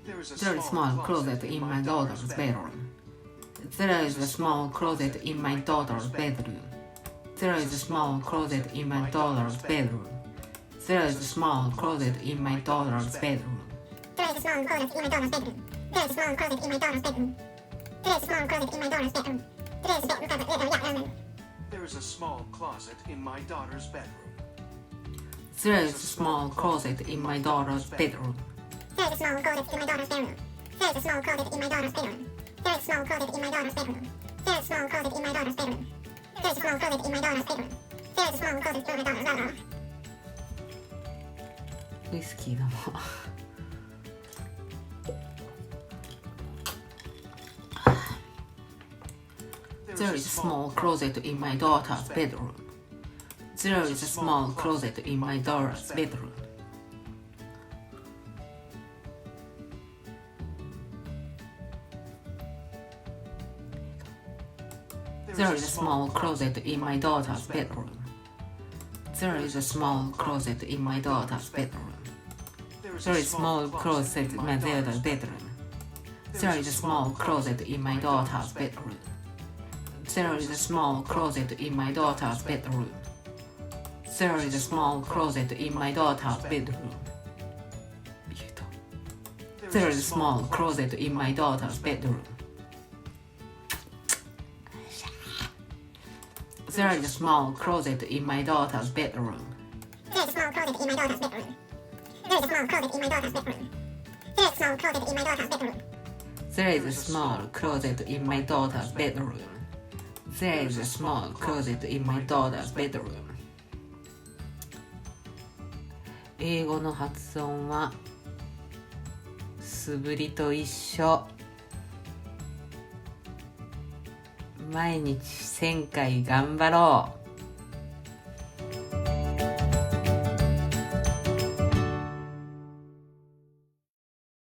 There is a small closet in my daughter's bedroom. There is a small closet in my daughter's bedroom. There is a small closet in my daughter's bedroom. There is a small closet in my daughter's bedroom. There is a small closet in my daughter's bedroom. There is a small closet in my daughter's bedroom. There is a small closet in my daughter's bedroom. There is a small closet in my daughter's bedroom. There is a small closet in my daughter's bedroom. There is a small closet in my daughter's bedroom. There is a small closet in my daughter's bedroom. There is a small closet in my daughter's bedroom. There is a small closet in my daughter's bedroom. There is a small closet in my daughter's bedroom. There is a small closet in my daughter's bedroom. ウイスキーだもん。There is a small closet in my daughter's bedroom. There is a small closet in my daughter's bedroom. There is a small closet in my daughter's bedroom. There is a small closet in my daughter's bedroom. There is a small closet in my daughter's bedroom. There is a small closet in my daughter's bedroom. There is a small closet in my daughter's bedroom. There is a small closet in my daughter's bedroom. There is a small closet in my daughter's bedroom. There is a small closet in my daughter's bedroom. There is a small closet in my daughter's bedroom. There is a small closet in my daughter's bedroom. There is a small closet in my daughter's bedroom. There is a small closet in my daughter's bedroom. There is a small closet in my daughter's bedroom. 英語の発音は素振りと一緒。毎日1000回頑張ろう。